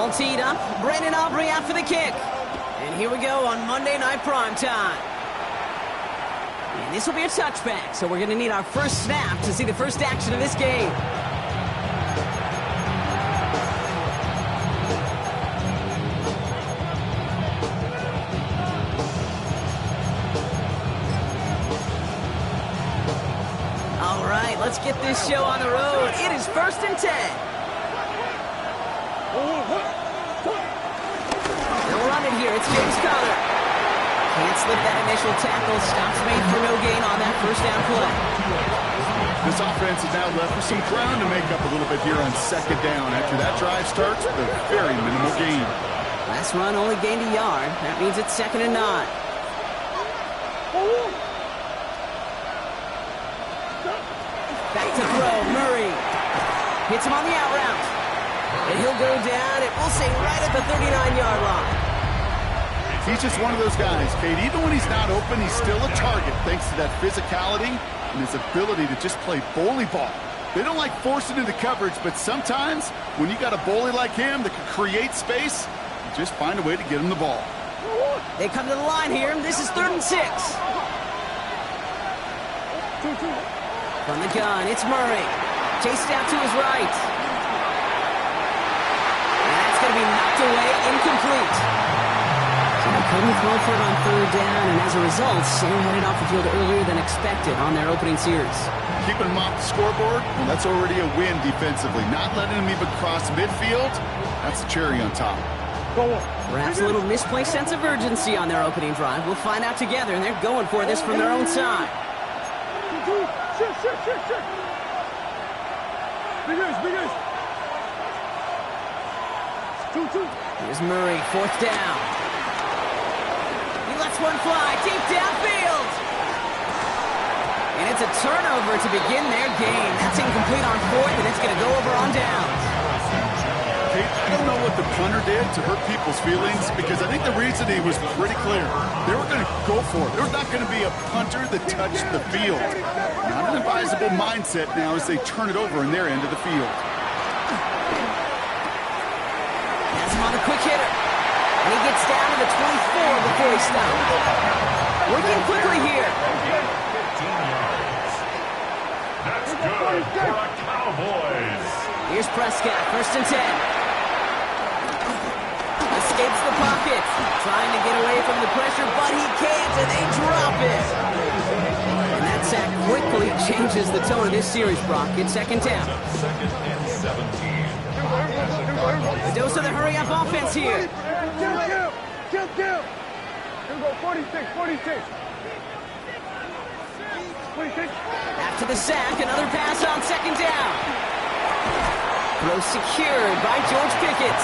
All teed up. Brandon Aubrey out for the kick. And here we go on Monday Night Primetime. And this will be a touchback, so we're going to need our first snap to see the first action of this game. All right, let's get this show on the road. It is 1st and 10. They'll run it here. It's James Conner. Can't slip that initial tackle. Stops made for no gain on that first down play. This offense is now left with some ground to make up a little bit here on 2nd down after that drive starts with a very minimal gain. Last run only gained a yard. That means it's 2nd and 9. Back to throw. Murray hits him on the out route. And he'll go down, it will say right at the 39-yard line. He's just one of those guys, Kate. Even when he's not open, he's still a target thanks to that physicality and his ability to just play bully ball. They don't like forcing into coverage, but sometimes when you got a bully like him that can create space, you just find a way to get him the ball. They come to the line here. This is 3rd and 6. From the gun, it's Murray. Chased out to his right. Going to be knocked away, incomplete. So they couldn't throw for it on 3rd down, and as a result, Sam headed off the field earlier than expected on their opening series. Keeping them off the scoreboard, well, that's already a win defensively. Not letting them even cross midfield, that's the cherry on top. Perhaps a little misplaced sense of urgency on their opening drive. We'll find out together, and they're going for this from their own side. Here's Murray, 4th down. He lets one fly, deep downfield. And it's a turnover to begin their game. That's incomplete on 4th, and it's going to go over on downs. Kate, I don't know what the punter did to hurt people's feelings because I think the reasoning was pretty clear. They were going to go for it. There's not going to be a punter that touched the field. Not an advisable mindset now as they turn it over in their end of the field. On a quick hitter. And he gets down to the 24 before he stops. Working quickly here. That's good for the Cowboys. Here's Prescott, 1st and 10. Escapes the pocket. Trying to get away from the pressure, but he can't, and they drop it. And that sack quickly changes the tone of this series, Brock. It's 2nd down. 2nd and 17. A dose of the hurry-up offense here. Kill. Go 46. After the sack, another pass on 2nd down. Throw secured by George Pickett.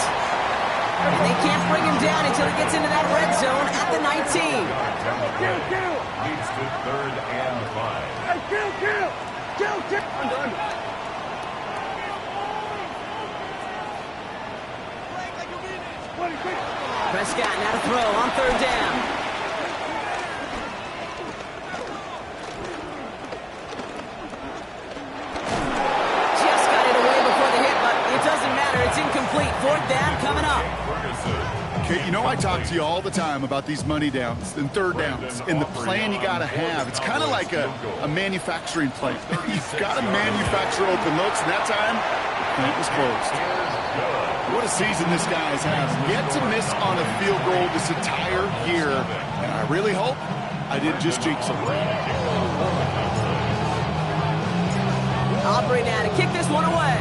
And they can't bring him down until he gets into that red zone at the 19. Leads to 3rd and 5. Kill. Prescott now to throw on 3rd down. Just got it away before the hit, but it doesn't matter. It's incomplete. 4th down coming up. Okay, you know I talk to you all the time about these money downs and 3rd downs and the plan you got to have. It's kind of like a manufacturing plant. You've got to manufacture open looks, and that time, the plant was closed. What a season this guy has had. Yet to miss on a field goal this entire year. And I really hope I didn't just jinx him. Aubrey now to kick this one away.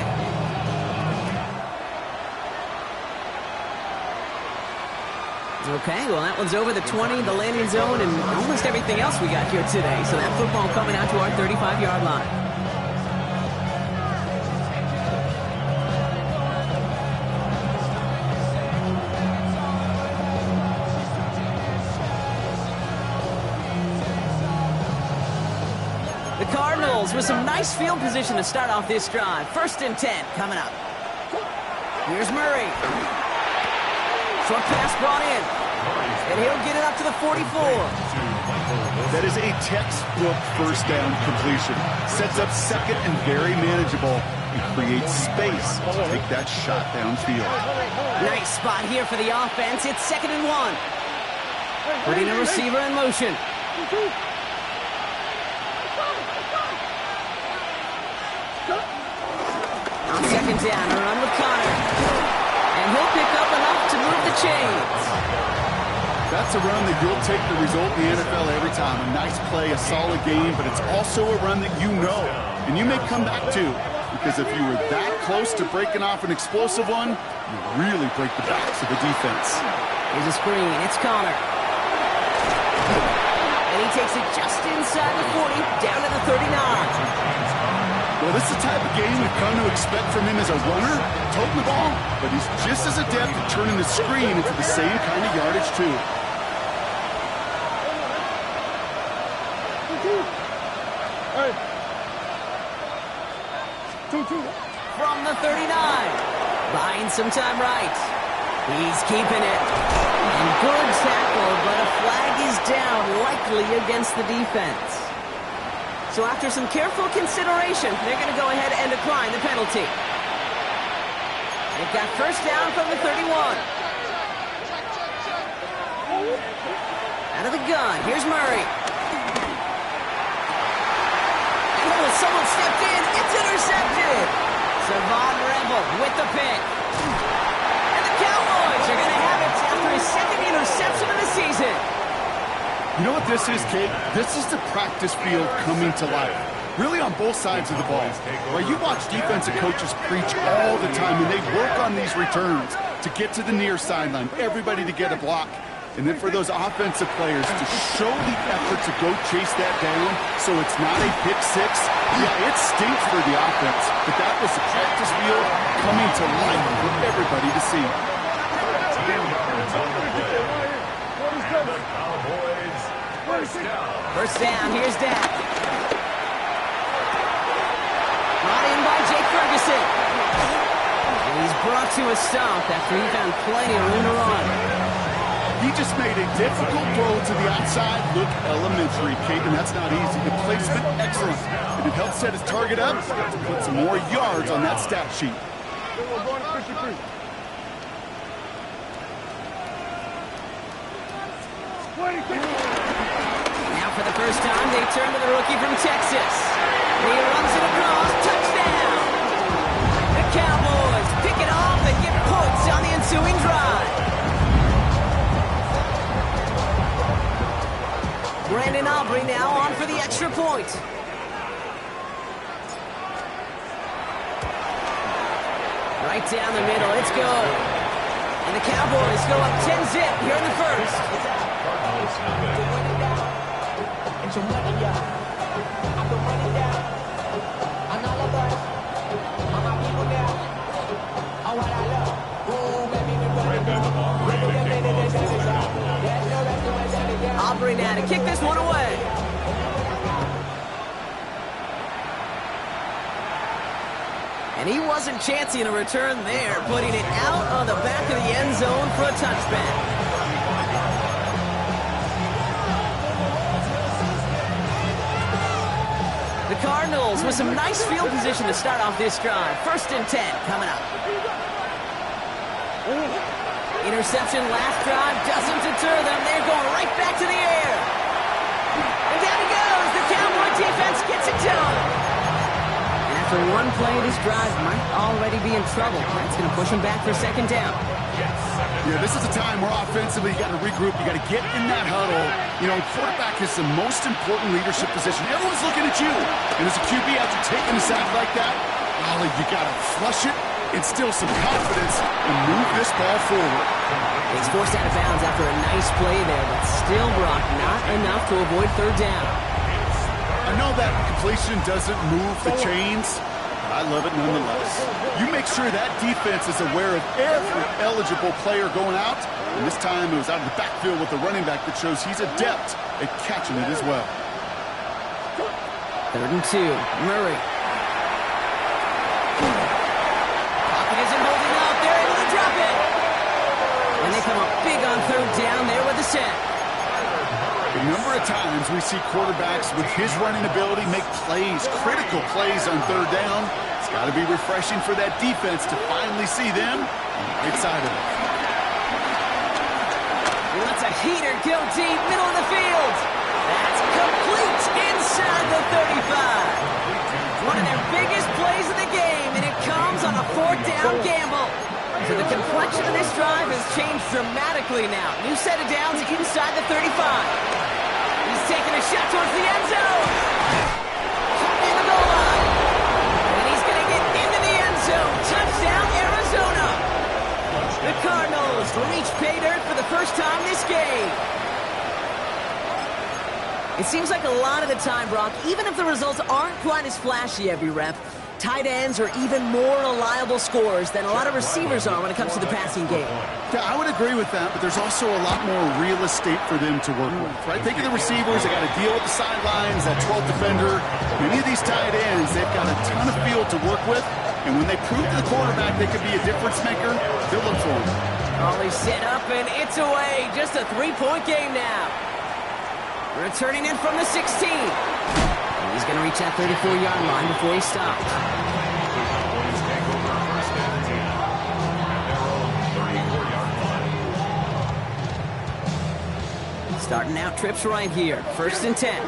Okay, well, that one's over the 20, the landing zone, and almost everything else we got here today. So that football coming out to our 35-yard line. Cardinals with some nice field position to start off this drive. 1st and 10 coming up. Here's Murray. Short pass brought in. And he'll get it up to the 44. That is a textbook 1st down completion. Sets up 2nd and very manageable. and create space to take that shot downfield. Nice spot here for the offense. It's 2nd and 1. Putting a receiver in motion. On 2nd down, a run with Connor. And he'll pick up enough to move the chains. That's a run that you'll take the result in the NFL every time. A nice play, a solid game, but it's also a run that you know, and you may come back to. Because if you were that close to breaking off an explosive one, you really break the backs of the defense. Here's a screen. It's Connor. And he takes it just inside the 40, down to the 39. Well, this is the type of game we've come to expect from him as a runner, toting the ball, but he's just as adept at turning the screen into the same kind of yardage, too. From the 39. Buying some time right. He's keeping it. And good tackle, but a flag is down, likely against the defense. So after some careful consideration, they're going to go ahead and decline the penalty. They've got first down from the 31. Out of the gun, here's Murray. And someone stepped in, it's intercepted. Savon Rebel with the pick. And the Cowboys are going to have it after his 2nd interception of the season. You know what this is, Kate? This is the practice field coming to life. Really on both sides of the ball. Where you watch defensive coaches preach all the time, and they work on these returns to get to the near sideline, everybody to get a block. And then for those offensive players to show the effort to go chase that down so it's not a pick six. Yeah, it stinks for the offense, but that was the practice field coming to life for everybody to see. First down, here's Dak. Brought in by Jake Ferguson. And he's brought to a stop after he found plenty of room to run. He just made a difficult throw to the outside look elementary, Kate, and that's not easy. The placement, excellent. And it helped set his target up to put some more yards on that stat sheet. Now for the first time, they turn to the rookie from Texas. He runs it across, touchdown! The Cowboys pick it off and get points on the ensuing drive. Brandon Aubrey now on for the extra point. Right down the middle, it's good. And the Cowboys go up 10-zip here in the first. Aubrey now to kick this one away. And he wasn't chancing a return there, putting it out on the back of the end zone for a touchback. The Cardinals with some nice field position to start off this drive. 1st and 10 coming up. Interception last drive doesn't deter them. They're going right back to the air. And down he goes. The Cowboy defense gets it done. And after one play, this drive might already be in trouble. That's going to push them back for 2nd down. Yeah, this is a time where offensively you got to regroup. You got to get in that huddle. You know, quarterback is the most important leadership position. Everyone's looking at you. And as a QB, after taking a sack like that, golly, you got to flush it, instill some confidence, and move this ball forward. He's forced out of bounds after a nice play there, but still, Brock, not enough to avoid 3rd down. I know that completion doesn't move the chains, but I love it nonetheless. You make sure that defense is aware of every eligible player going out, and this time it was out of the backfield with the running back that shows he's adept at catching it as well. 3rd and 2, Murray. Pocket isn't holding up. They're able to drop it. And they come up big on 3rd down there with the set. The number of times we see quarterbacks with his running ability make plays, critical plays on third down. It's got to be refreshing for that defense to finally see them on the right side of it. That's a heater, go deep, middle of the field. That's complete inside the 35. One of their biggest plays of the game, and it comes on a fourth down gamble. So the complexion of this drive has changed dramatically now. New set of downs inside the 35. He's taking a shot towards the end zone. In the goal line. And he's going to get into the end zone. Touchdown, Arizona. The Cardinals reach pay dirt for the first time this game. It seems like a lot of the time, Brock, even if the results aren't quite as flashy every rep, tight ends are even more reliable scorers than a lot of receivers are when it comes to the passing game. Yeah, I would agree with that, but there's also a lot more real estate for them to work with, right? Think of the receivers. They got to deal with the sidelines, that 12th defender. Many of these tight ends, they've got a ton of field to work with, and when they prove to the quarterback they could be a difference maker, they'll look for him. Ollie set up, and it's away. Just a 3-point game now. Returning in from the 16. And he's going to reach that 34-yard line before he stops. Starting out trips right here. 1st and 10.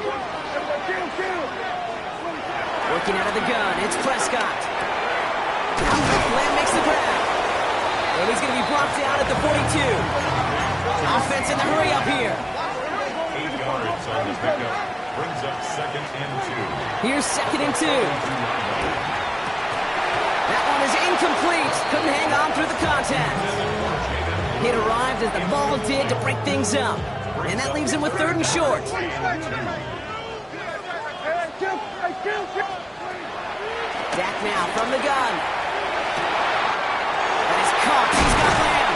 Working out of the gun. It's Prescott. Lamb makes the grab. And he's going to be brought down at the 42. Offense in the hurry up here. 8 yards on the pickup. Brings up 2nd and 2. Here's 2nd and 2. That one is incomplete. Couldn't hang on through the contact. It arrived as the ball did to break things up. And that leaves him with 3rd and short. Dak now from the gun. That is caught. He's got Lamb.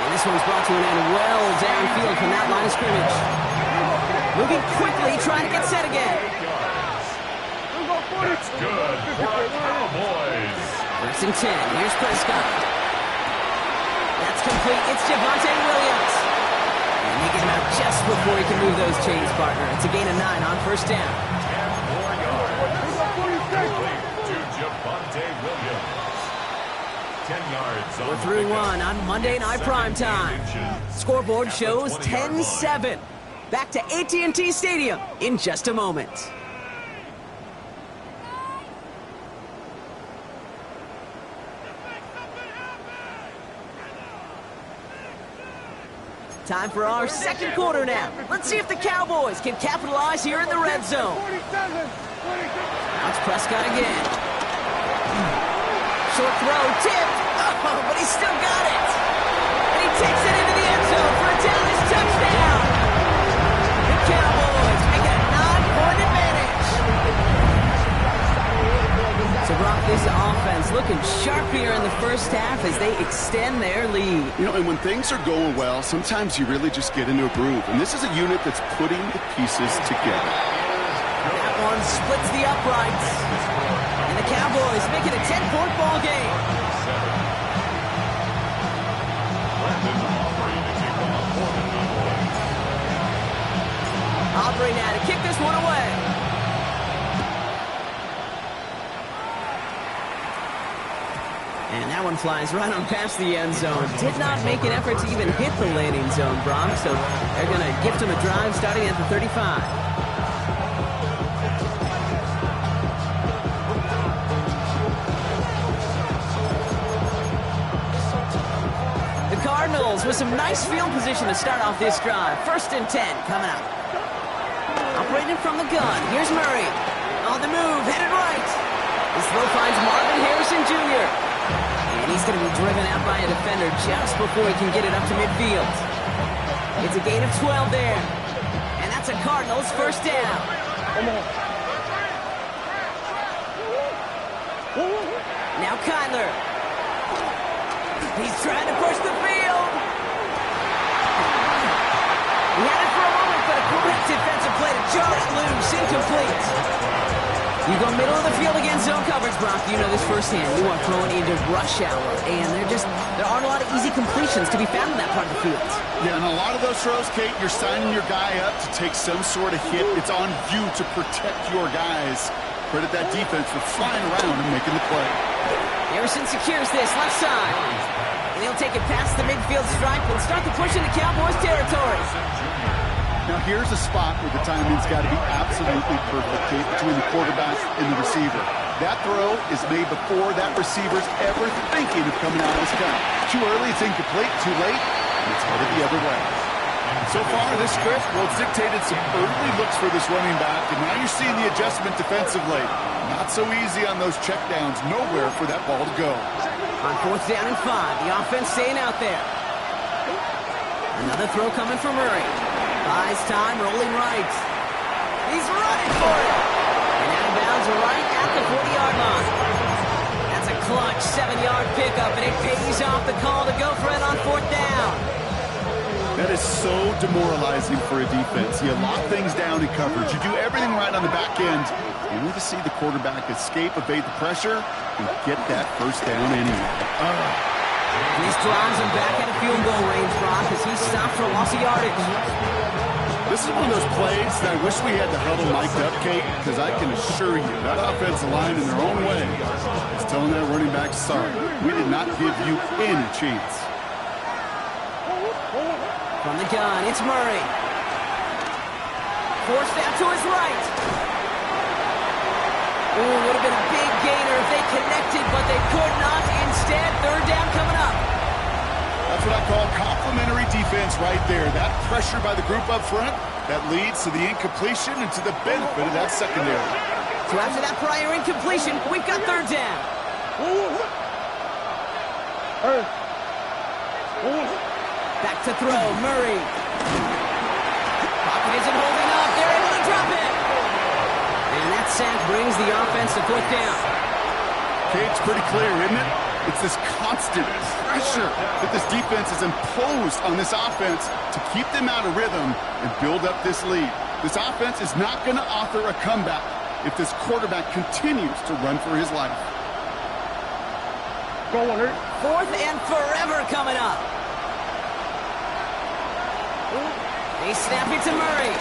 And this one's brought to an end well downfield from that line of scrimmage. Moving quickly, trying to get set again. That's good for the Cowboys. 1st and 10. Here's Prescott. That's complete. It's Javonte Williams. And they get him out just before he can move those chains, partner. It's a gain of 9 on 1st down. 10 more yards. To Javonte Williams. 10 yards. We're through one on Monday Night Primetime. Scoreboard shows 10-7. Back to AT&T Stadium in just a moment. Time for our 2nd quarter now. Let's see if the Cowboys can capitalize here in the red zone. Now it's Prescott again. Short throw, tipped. Oh, but he's still got it. And he takes it into the end zone for a Dallas touchdown. The Cowboys make it a 9-point advantage. So, Brock, this offense looking sharp here in the first half as they extend their lead. You know, and when things are going well, sometimes you really just get into a groove. And this is a unit that's putting the pieces together. That one splits the uprights. And the Cowboys make it a 10-point ball game. Aubrey now to kick this one away. And that one flies right on past the end zone. Did not make an effort to even hit the landing zone, Brock. So they're going to gift him a drive starting at the 35. The Cardinals with some nice field position to start off this drive. 1st and 10 coming up. Operating from the gun. Here's Murray. On the move, headed right. This throw finds Marvin Harrison Jr. And he's going to be driven out by a defender just before he can get it up to midfield. It's a gain of 12 there. And that's a Cardinals 1st down. Now Kyler. He's trying to push the field. He had it for a moment, but a quick defensive play to jar it loose. Incomplete. You go middle of the field against zone coverage, Brock. You know this firsthand. You are throwing into rush hour, and there aren't a lot of easy completions to be found in that part of the field. Yeah, and a lot of those throws, Kate, you're signing your guy up to take some sort of hit. It's on you to protect your guys. Credit that defense for flying around and making the play. Harrison secures this left side. And he'll take it past the midfield stripe and start the push into Cowboys territory. Now here's a spot where the timing's got to be absolutely perfect, Kate, between the quarterback and the receiver. That throw is made before that receiver's ever thinking of coming out of his count. Too early, it's incomplete. Too late, and it's headed the other way. So far, this script, well, it's dictated some early looks for this running back, and now you're seeing the adjustment defensively. Not so easy on those checkdowns. Nowhere for that ball to go. On 4th down and 5, the offense staying out there. Another throw coming from Murray. Buys time, rolling right. He's running for it. And out of bounds right at the 40-yard line. That's a clutch 7-yard pickup, and it pays off the call to go for it on 4th down. That is so demoralizing for a defense. You lock things down in coverage. You do everything right on the back end. You need to see the quarterback escape, evade the pressure, and get that first down anyway. And this drives him back at a field goal range, Brock, as he stopped for a loss of yardage. This is one of those plays that I wish we had the huddle mic'd up, Kate, because I can assure you that offensive line in their own way is telling that running back, sorry, we did not give you any chance. From the gun, it's Murray. Forced out to his right. Ooh, would have been a big gainer if they connected, but they could not. Instead, 3rd down coming up. That's what I call complimentary defense right there. That pressure by the group up front, that leads to the incompletion and to the benefit of that secondary. So after that prior incompletion, we've got 3rd down. Back to throw, Murray. Pocket isn't holding up. They're able to drop it. And that sack brings the offense to 4th down. Okay, it's pretty clear, isn't it? It's this constant pressure that this defense has imposed on this offense to keep them out of rhythm and build up this lead. This offense is not going to author a comeback if this quarterback continues to run for his life. Go on, Hurt. 4th and forever coming up. They snap it to Murray.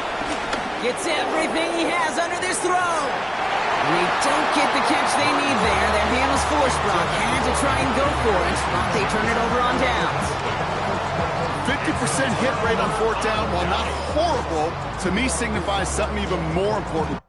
Gets everything he has under this throw. And they don't get the catch they need there. Their hand was forced, Brock. Had to try and go for it, but they turn it over on downs. 50% hit rate on 4th down, while not horrible, to me signifies something even more important.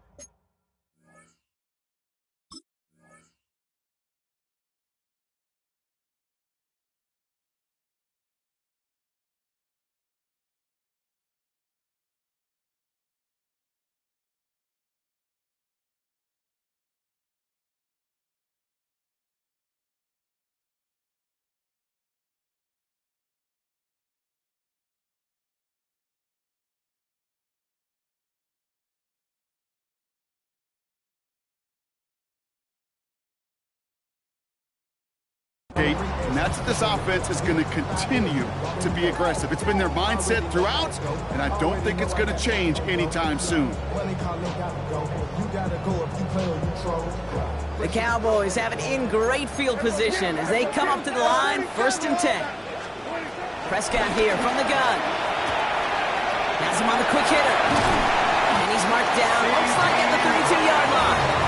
And that's what this offense is going to continue to be aggressive. It's been their mindset throughout, and I don't think it's going to change anytime soon. The Cowboys have it in great field position as they come up to the line, 1st and 10. Prescott here from the gun. Has him on the quick hitter. And he's marked down, looks like at the 32-yard line.